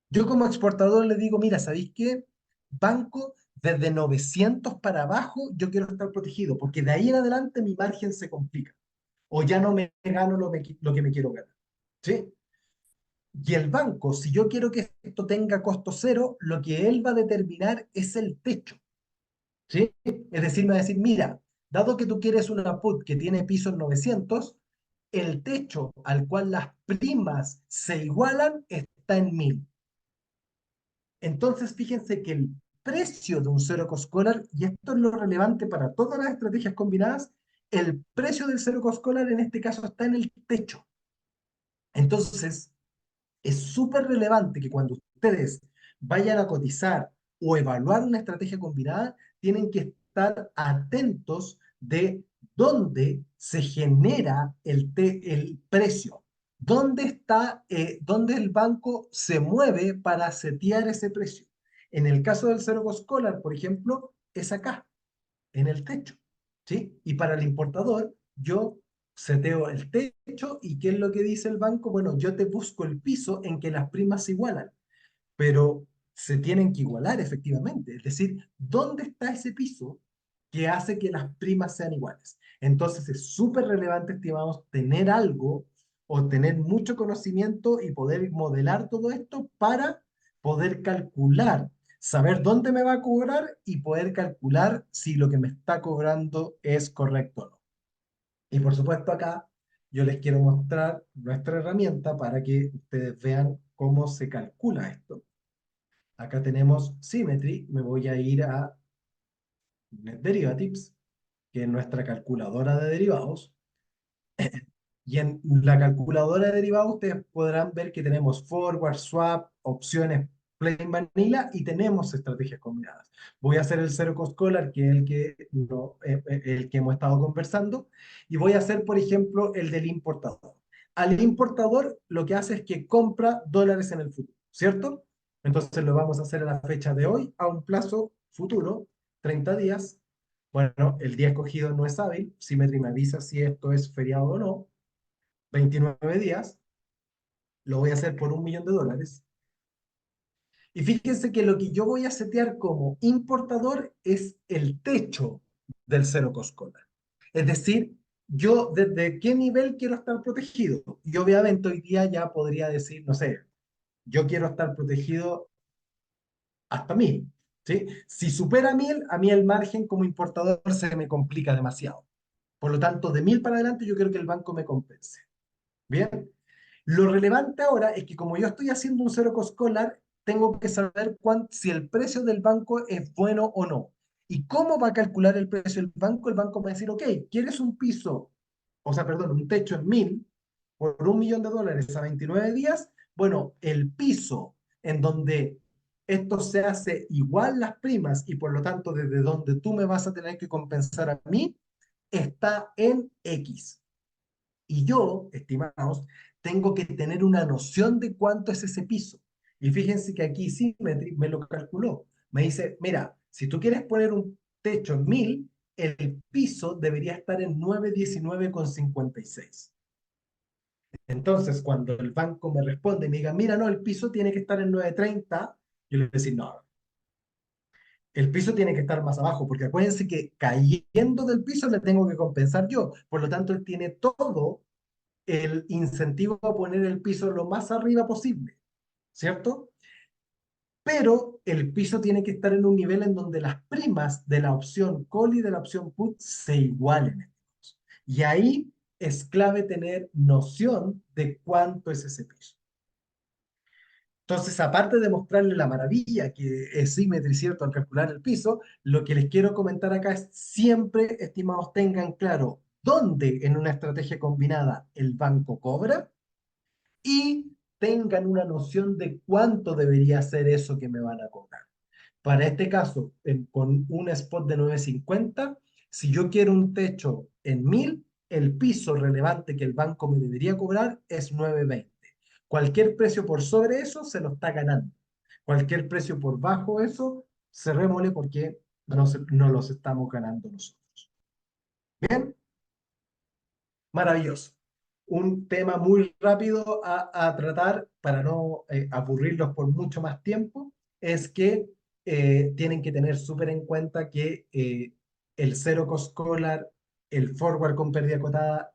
Yo como exportador le digo, mira, ¿sabéis qué? Banco, desde 900 para abajo yo quiero estar protegido, porque de ahí en adelante mi margen se complica. O ya no me gano lo que me quiero ganar. ¿Sí? Y el banco, si yo quiero que esto tenga costo cero, lo que él va a determinar es el techo, ¿sí? Es decir, me va a decir, mira, dado que tú quieres una put que tiene piso en 900, el techo al cual las primas se igualan está en 1000. Entonces, fíjense que el precio de un zero cost collar, y esto es lo relevante para todas las estrategias combinadas, el precio del zero cost collar en este caso está en el techo. Entonces, es súper relevante que cuando ustedes vayan a cotizar o evaluar una estrategia combinada, tienen que estar atentos de dónde se genera el precio, dónde el banco se mueve para setear ese precio. En el caso del Zero Cost Collar, por ejemplo, es acá, en el techo, ¿sí? Y para el importador, yo seteo el techo y ¿qué es lo que dice el banco? Bueno, yo te busco el piso en que las primas se igualan, pero se tienen que igualar efectivamente. Es decir, ¿dónde está ese piso que hace que las primas sean iguales? Entonces es súper relevante, estimados, tener algo o tener mucho conocimiento y poder modelar todo esto para poder calcular, saber dónde me va a cobrar y poder calcular si lo que me está cobrando es correcto o no. Y por supuesto acá yo les quiero mostrar nuestra herramienta para que ustedes vean cómo se calcula esto. Acá tenemos Symmetry, me voy a ir a Net Derivatives, que es nuestra calculadora de derivados. Y en la calculadora de derivados ustedes podrán ver que tenemos forward, swap, opciones plain vanilla y tenemos estrategias combinadas. Voy a hacer el Zero Cost Collar, que es el que hemos estado conversando, y voy a hacer, por ejemplo, el del importador. Al importador lo que hace es que compra dólares en el futuro, ¿cierto? Entonces lo vamos a hacer a la fecha de hoy, a un plazo futuro, 30 días. Bueno, el día escogido no es hábil, Symmetry me avisa si esto es feriado o no. 29 días, lo voy a hacer por $1.000.000. Y fíjense que lo que yo voy a setear como importador es el techo del Zero Cost Collar. Es decir, yo desde qué nivel quiero estar protegido. Y obviamente hoy día ya podría decir, no sé, yo quiero estar protegido hasta 1.000. ¿Sí? Si supera 1.000, a mí el margen como importador se me complica demasiado. Por lo tanto, de 1.000 para adelante yo quiero que el banco me compense. Bien, lo relevante ahora es que como yo estoy haciendo un Zero Cost Collar, tengo que saber si el precio del banco es bueno o no. ¿Y cómo va a calcular el precio del banco? El banco va a decir, ok, ¿quieres un piso, o sea, perdón, un techo en 1.000 por $1.000.000 a 29 días? Bueno, el piso en donde esto se hace igual las primas y por lo tanto desde donde tú me vas a tener que compensar a mí, está en X. Y yo, estimados, tengo que tener una noción de cuánto es ese piso. Y fíjense que aquí Symmetry me lo calculó. Me dice, mira, si tú quieres poner un techo en 1.000, el piso debería estar en 919,56. Entonces, cuando el banco me responde y me diga, mira, no, el piso tiene que estar en 930, yo le voy a decir, no, el piso tiene que estar más abajo, porque acuérdense que cayendo del piso le tengo que compensar yo. Por lo tanto, él tiene todo el incentivo a poner el piso lo más arriba posible, ¿cierto? Pero el piso tiene que estar en un nivel en donde las primas de la opción call y de la opción put se igualen. Y ahí es clave tener noción de cuánto es ese piso. Entonces, aparte de mostrarle la maravilla que es Symmetry, ¿cierto?, al calcular el piso, lo que les quiero comentar acá es siempre, estimados, tengan claro dónde en una estrategia combinada el banco cobra y tengan una noción de cuánto debería ser eso que me van a cobrar. Para este caso, con un spot de 950, si yo quiero un techo en 1.000, el piso relevante que el banco me debería cobrar es 920. Cualquier precio por sobre eso se lo está ganando. Cualquier precio por bajo eso, cerrémosle porque no los estamos ganando nosotros. Bien, maravilloso. Un tema muy rápido a tratar para no aburrirlos por mucho más tiempo es que tienen que tener súper en cuenta que el Zero Cost Collar, el forward con pérdida acotada,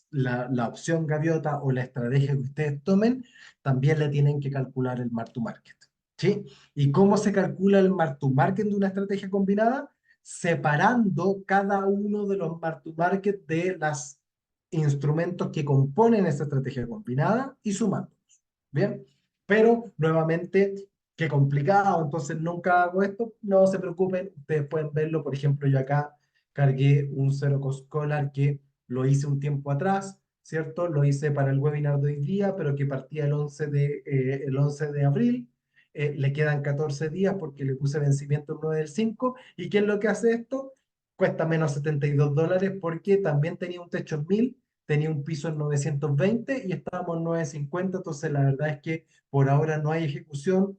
la opción gaviota o la estrategia que ustedes tomen, también le tienen que calcular el mark to market. ¿Sí? ¿Y cómo se calcula el mark to market de una estrategia combinada? Separando cada uno de los mark to market de las instrumentos que componen esta estrategia combinada y sumándolos. Bien, pero nuevamente qué complicado, entonces nunca hago esto. No se preocupen, ustedes pueden verlo. Por ejemplo, yo acá cargué un Zero Cost Scholar que lo hice un tiempo atrás, ¿cierto? Lo hice para el webinar de hoy día, pero que partía el 11 de abril. Le quedan 14 días porque le puse vencimiento el 9 del 5. ¿Y qué es lo que hace esto? Cuesta menos $72 porque también tenía un techo en 1000, tenía un piso en 920 y estábamos en 950. Entonces, la verdad es que por ahora no hay ejecución,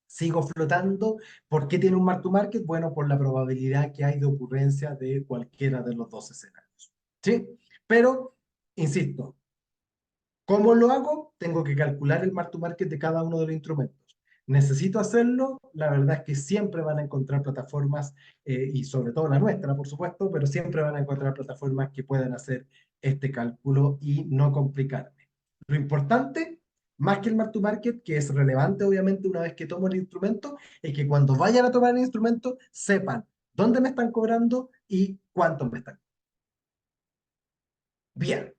sigo flotando. ¿Por qué tiene un mark to market? Bueno, por la probabilidad que hay de ocurrencia de cualquiera de los dos escenarios. ¿Sí? Pero, insisto, ¿cómo lo hago? Tengo que calcular el mark to market de cada uno de los instrumentos. ¿Necesito hacerlo? La verdad es que siempre van a encontrar plataformas, y sobre todo la nuestra, por supuesto, pero siempre van a encontrar plataformas que puedan hacer este cálculo y no complicarme. Lo importante, más que el mark to market, que es relevante obviamente una vez que tomo el instrumento, es que cuando vayan a tomar el instrumento sepan dónde me están cobrando y cuánto me están. Bien.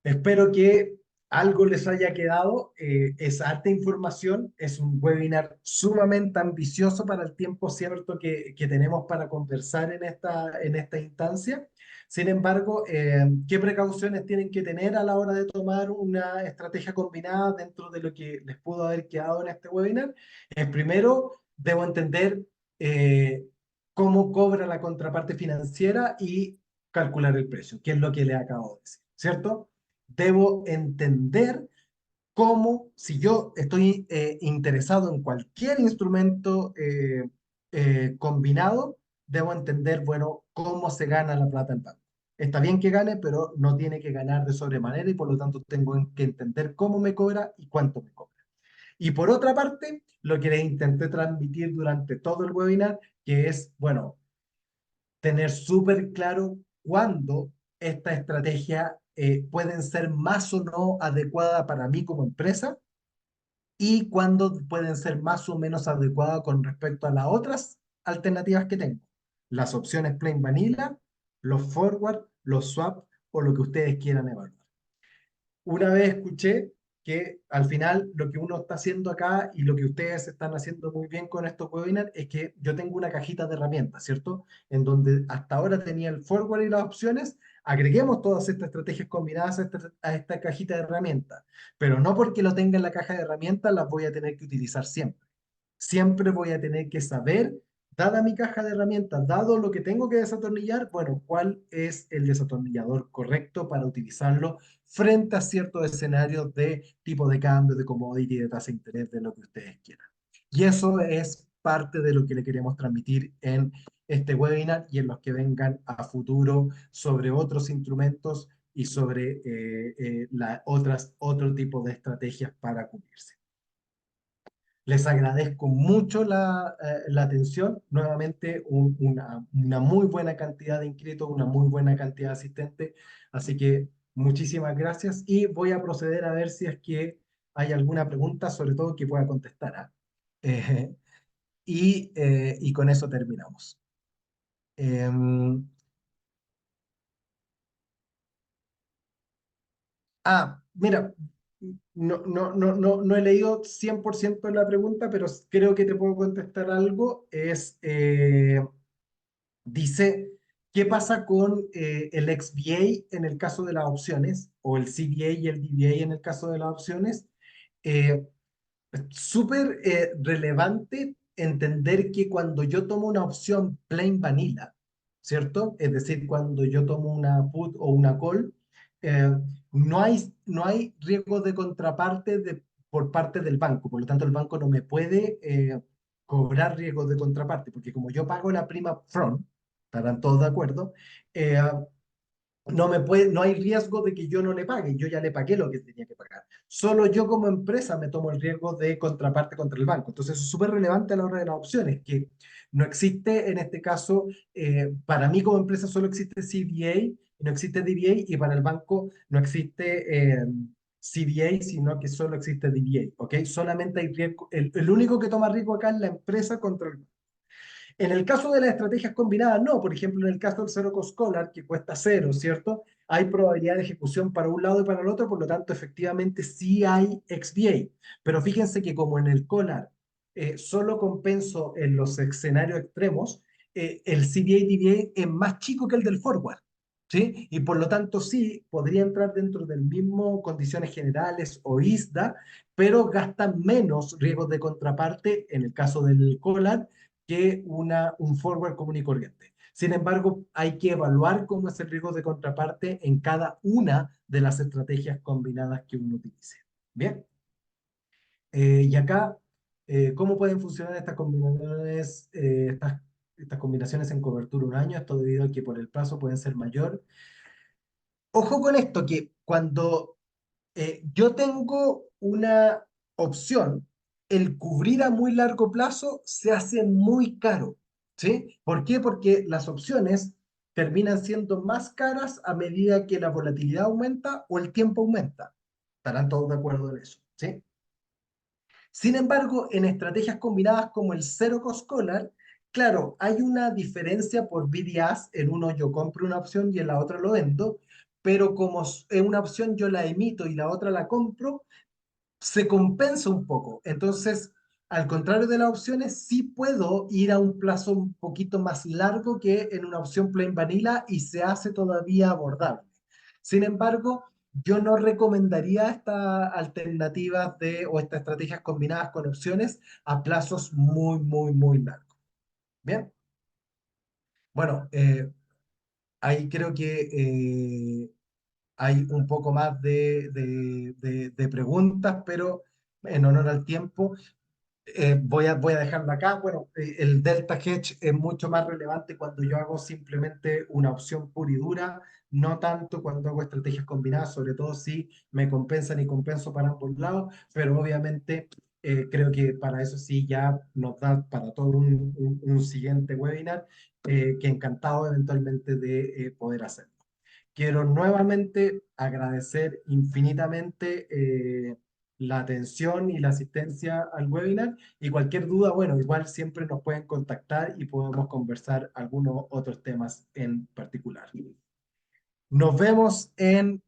Espero que algo les haya quedado. Es harta información. Es un webinar sumamente ambicioso para el tiempo cierto que tenemos para conversar en esta instancia. Sin embargo, ¿qué precauciones tienen que tener a la hora de tomar una estrategia combinada dentro de lo que les pudo haber quedado en este webinar? Primero, debo entender eh, cómo cobra la contraparte financiera y calcular el precio, que es lo que le acabo de decir, ¿cierto? Debo entender cómo, si yo estoy interesado en cualquier instrumento combinado, debo entender, bueno, cómo se gana la plata en banco. Está bien que gane, pero no tiene que ganar de sobremanera y por lo tanto tengo que entender cómo me cobra y cuánto me cobra. Y por otra parte, lo que les intenté transmitir durante todo el webinar, que es, bueno, tener súper claro cuándo esta estrategia pueden ser más o no adecuada para mí como empresa y cuándo pueden ser más o menos adecuadas con respecto a las otras alternativas que tengo. Las opciones plain vanilla, los forward, los swap o lo que ustedes quieran evaluar. Una vez escuché que al final lo que uno está haciendo acá y lo que ustedes están haciendo muy bien con estos webinars es que yo tengo una cajita de herramientas, ¿cierto? En donde hasta ahora tenía el forward y las opciones, agreguemos todas estas estrategias combinadas a esta cajita de herramientas, pero no porque lo tenga en la caja de herramientas las voy a tener que utilizar siempre. Siempre voy a tener que saber, dada mi caja de herramientas, dado lo que tengo que desatornillar, bueno, cuál es el desatornillador correcto para utilizarlo frente a ciertos escenarios de tipo de cambio, de commodity, de tasa de interés, de lo que ustedes quieran. Y eso es parte de lo que le queremos transmitir en este webinar y en los que vengan a futuro sobre otros instrumentos y sobre otro tipo de estrategias para cubrirse. Les agradezco mucho la atención. Nuevamente, una muy buena cantidad de inscritos, una muy buena cantidad de asistentes. Así que muchísimas gracias y voy a proceder a ver si es que hay alguna pregunta, sobre todo que pueda contestar. ¿Ah? Eh, y con eso terminamos. Em, Mira, no he leído 100% la pregunta, pero creo que te puedo contestar algo. Dice, ¿qué pasa con el XVA en el caso de las opciones o el CVA y el DVA en el caso de las opciones? Eh, Súper relevante entender que cuando yo tomo una opción plain vanilla, ¿cierto? Es decir, cuando yo tomo una put o una call, eh, no hay riesgo de contraparte por parte del banco. Por lo tanto, el banco no me puede cobrar riesgos de contraparte, porque como yo pago la prima front, estarán todos de acuerdo, eh, no hay riesgo de que yo no le pague, yo ya le pagué lo que tenía que pagar. Solo yo como empresa me tomo el riesgo de contraparte contra el banco. Entonces eso es súper relevante a la hora de las opciones, que no existe en este caso, para mí como empresa solo existe CVA, no existe DVA y para el banco no existe CVA, sino que solo existe DVA, ¿ok? Solamente hay riesgo, el único que toma riesgo acá es la empresa contra el banco. En el caso de las estrategias combinadas, no. Por ejemplo, en el caso del Zero Cost Collar, que cuesta cero, ¿cierto? hay probabilidad de ejecución para un lado y para el otro, por lo tanto, efectivamente sí hay XVA. Pero fíjense que como en el Collar solo compenso en los escenarios extremos, el CVA-DVA es más chico que el del forward. ¿Sí? Y por lo tanto sí podría entrar dentro del mismo condiciones generales o ISDA, pero gasta menos riesgos de contraparte en el caso del Collar que un forward común y corriente. Sin embargo, hay que evaluar cómo es el riesgo de contraparte en cada una de las estrategias combinadas que uno utilice. Bien, y acá, ¿cómo pueden funcionar estas combinaciones, estas combinaciones en cobertura un año? Esto debido a que por el plazo pueden ser mayor. Ojo con esto, que cuando yo tengo una opción, el cubrir a muy largo plazo se hace muy caro, ¿sí? ¿Por qué? Porque las opciones terminan siendo más caras a medida que la volatilidad aumenta o el tiempo aumenta. Estarán todos de acuerdo en eso, ¿sí? Sin embargo, en estrategias combinadas como el Zero Cost Collar, claro, hay una diferencia por bid-ask. En uno yo compro una opción y en la otra lo vendo, pero como en una opción yo la emito y la otra la compro, se compensa un poco. Entonces, al contrario de las opciones, sí puedo ir a un plazo un poquito más largo que en una opción plain vanilla y se hace todavía abordable. Sin embargo, yo no recomendaría estas alternativas o estas estrategias combinadas con opciones a plazos muy, muy, muy largos. Bien, bueno, ahí creo que hay un poco más de preguntas, pero en honor al tiempo, voy a dejarlo acá. Bueno, el Delta Hedge es mucho más relevante cuando yo hago simplemente una opción pura y dura, no tanto cuando hago estrategias combinadas, sobre todo si me compensan y compenso para ambos lados, pero obviamente creo que para eso sí ya nos da para todo un siguiente webinar, que encantado eventualmente de poder hacerlo. Quiero nuevamente agradecer infinitamente la atención y la asistencia al webinar, y cualquier duda, bueno, igual siempre nos pueden contactar y podemos conversar algunos otros temas en particular. Nos vemos en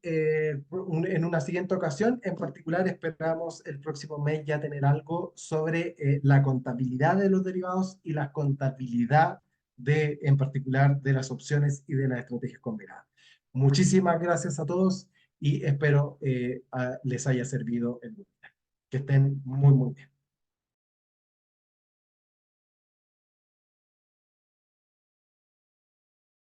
una siguiente ocasión. En particular, esperamos el próximo mes ya tener algo sobre la contabilidad de los derivados y la contabilidad en particular, de las opciones y de las estrategias combinadas. Muchísimas gracias a todos y espero les haya servido el webinar. Que estén muy, muy bien.